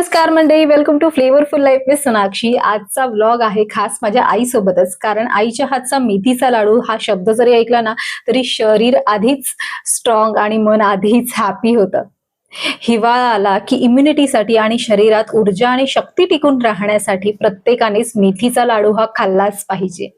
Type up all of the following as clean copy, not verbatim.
नमस्कार मंडळी, welcome to flavourful life with Sonakshi. आजचा व्लॉग आहे खास माझ्या आईसोबतच, कारण आईच्या हातचा मेथीचा लाडू हा शब्द जरी ऐकला ना तरी शरीर आधीच स्ट्रॉंग आणि मन आधीच हॅपी होतं। हिवाळा आला की इम्युनिटीसाठी आणि शरीरात ऊर्जा आणि शक्ती टिकून राहण्यासाठी प्रत्येकानेच मेथीचा लाडू हा खाल्लाच पाहिजे।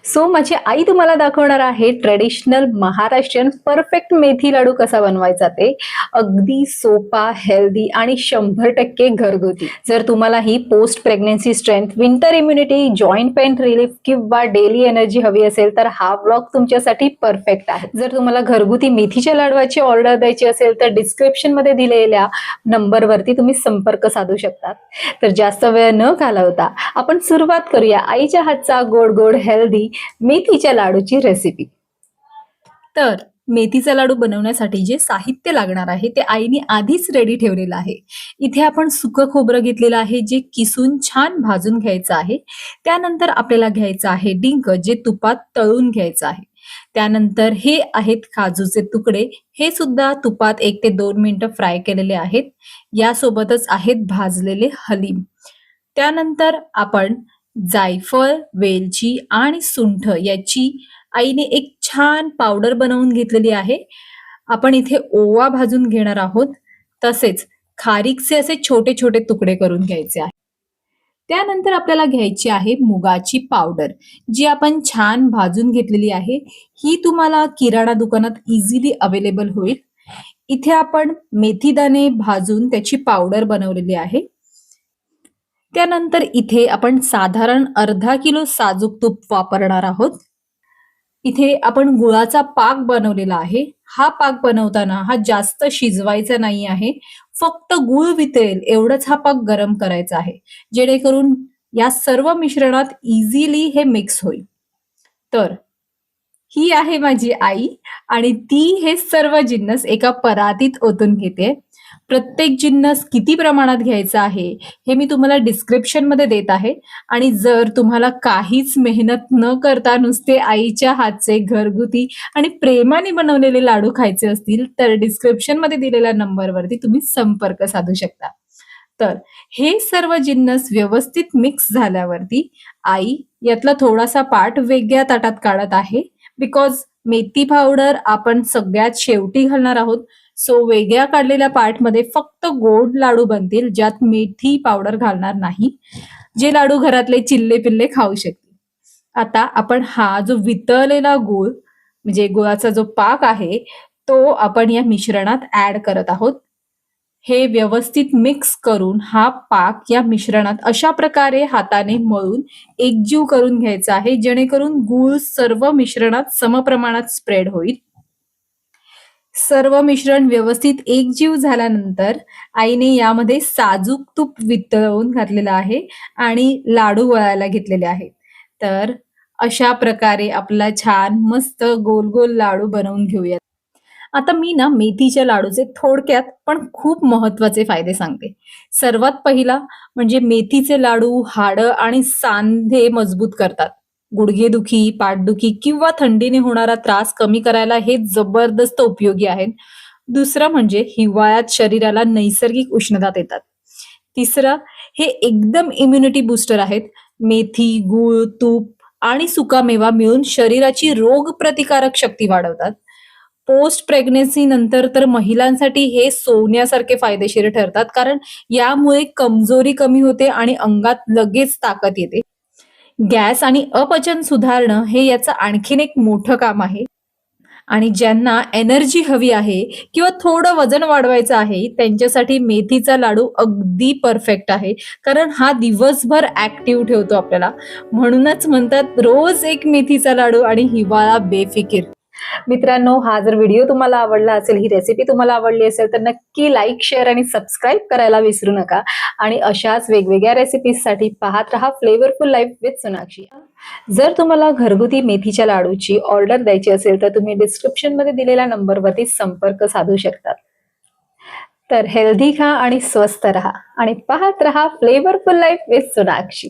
सो माझी आई तुम्हाला दाखवणार आहे ट्रेडिशनल महाराष्ट्रीयन परफेक्ट मेथी लाडू कसा बनवायचा ते। अगदी सोपा, हेल्दी आणि 100% घरगुती। जर तुम्हाला ही post pregnancy strength, winter immunity, joint pain relief किंवा डेली एनर्जी हवी असेल तर हा ब्लॉग तुमच्यासाठी परफेक्ट आहे। जर तुम्हाला घरगुती मेथीच्या लाडवाची ऑर्डर द्यायची असेल तर डिस्क्रिप्शन मध्ये दिलेल्या नंबरवरती तुम्ही संपर्क साधू शकता। तर जास्त वेळ न घालवता आपण सुरुवात करूया आईच्या हातचा गोड गोड हेल्दी मेथीच्या लाडूची रेसिपी। तर मेथीचा लाडू बनवण्यासाठी जे साहित्य लागणार आहे ते आईने आधीच रेडी ठेवलेलं आहे। इथे आपण सुकं खोबरं घेतलेलं आहे, जे किसून छान भाजून घ्यायचं आहे। त्यानंतर आपल्याला घ्यायचं आहे डिंक, जे तुपात तळून घ्यायचं आहे। त्यानंतर हे आहेत काजूचे तुकडे, हे सुद्धा तुपात 1 ते 2 मिनिटं फ्राय केलेले आहेत। यासोबतच आहेत भाजलेले हलीम। त्यानंतर आपण जायफळ, वेलची आणि सुंठ याची आईने एक छान पावडर बनवून घेतलेली आहे। आपण इथे ओवा भाजून घेणार आहोत, तसेच खारीकचे असे छोटे छोटे तुकडे करून घ्यायचे आहे। त्यानंतर आपल्याला घ्यायची आहे मुगाची पावडर, जी आपण छान भाजून घेतलेली आहे। ही तुम्हाला किराणा दुकानात इझिली अवेलेबल होईल। इथे आपण मेथी दाणे भाजून त्याची पावडर बनवलेली आहे। त्यानंतर इथे आपण साधारण अर्धा किलो साजूक तूप वापरणार आहोत। इथे आपण गुळाचा पाक बनवलेला आहे। हा पाक बनवताना हा जास्त शिजवायचा नाही आहे, फक्त गुळ वितळेल एवढंच हा पाक गरम करायचा आहे, जेणेकरून या सर्व मिश्रणात इझिली हे मिक्स होईल। तर ही आहे माझी आई आणि ती हे सर्व जिन्नस एका परातीत ओतून घेते। प्रत्येक जिन्नस किती प्रमाणात घ्यायचा आहे हे मी तुम्हाला डिस्क्रिप्शन मध्ये देत आहे। आणि जर तुम्हाला काहीच मेहनत न करता नुसते आईच्या हातचे घरगुती आणि प्रेमाने बनवलेले लाडू खायचे असतील तर डिस्क्रिप्शन मध्ये दिलेल्या नंबरवरती तुम्ही संपर्क साधू शकता। तर हे सर्व जिन्नस व्यवस्थित मिक्स झाल्यावरती आई यातला थोडासा पार्ट वेगळ्या ताटात काढत आहे, बिकॉज मेथी पावडर आपण सगळ्यात शेवटी घालणार आहोत। सो वेगळ्या काढलेल्या पार्ट मध्ये फक्त गोड लाडू बनतील, ज्यात मेथी पावडर घालणार नाही, जे लाडू घरातले चिल्ले पिल्ले खाऊ शकतील। आता आपण हा जो वितळलेला गूळ म्हणजे गुळाचा जो पाक आहे तो आपण या मिश्रणात ऍड करत आहोत। हे व्यवस्थित मिक्स करून हा पाक या मिश्रणात अशा प्रकारे हाताने मळून एकजीव करून घ्यायचा आहे, जेणेकरून गूळ सर्व मिश्रणात समप्रमाणात स्प्रेड होईल। सर्व मिश्रण व्यवस्थित एकजीव झाल्यानंतर आईने यामध्ये साजूक तूप वितळवून घातलेलं आहे आणि लाडू वळायला घेतलेले आहेत। तर अशा प्रकारे आपला छान मस्त गोल गोल लाडू बनवून घेऊयात। आता मी ना मेथीच्या लाडूचे थोडक्यात पण खूप महत्वाचे फायदे सांगते। सर्वात पहिला म्हणजे मेथीचे लाडू हाडं आणि सांधे मजबूत करतात। गुडघेदुखी, पाठदुखी किंवा थंडीने होणारा त्रास कमी करायला हे जबरदस्त उपयोगी आहेत। दुसरं म्हणजे हिवाळ्यात शरीराला नैसर्गिक उष्णता देतात। तिसरं, हे एकदम इम्युनिटी बूस्टर आहेत। मेथी, गूळ, तूप आणि सुकामेवा मिळून शरीराची रोग प्रतिकारक शक्ती वाढवतात। पोस्ट प्रेग्नन्सी नंतर तर महिलांसाठी हे सोन्यासारखे फायदेशीर ठरतात, कारण यामुळे कमजोरी कमी होते आणि अंगात लगेच ताकद येते। गॅस आणि अपचन सुधारणं हे याचं आणखीन एक मोठं काम आहे। आणि ज्यांना एनर्जी हवी आहे किंवा थोडं वजन वाढवायचं आहे त्यांच्यासाठी मेथीचा लाडू अगदी परफेक्ट आहे, कारण हा दिवसभर ऍक्टिव्ह ठेवतो आपल्याला। म्हणूनच म्हणतात रोज एक मेथीचा लाडू आणि हिवाळा बेफिकीर। मित्रांनो, हा जर व्हिडिओ तुम्हाला आवडला असेल, ही रेसिपी तुम्हाला आवडली असेल तर नक्की लाईक, शेअर आणि सबस्क्राईब करायला विसरू नका। आणि अशाच वेगवेगळ्या रेसिपीजसाठी पाहत रहा फ्लेवरफुल लाईफ विथ सोनाक्षी। जर तुम्हाला घरगुती मेथीच्या लाडूची ऑर्डर द्यायची असेल तर तुम्ही डिस्क्रिप्शन मध्ये दिलेल्या नंबरवरती संपर्क साधू शकता। तर हेल्दी खा आणि स्वस्थ रहा आणि पाहत रहा फ्लेवरफुल लाईफ विथ सोनाक्षी।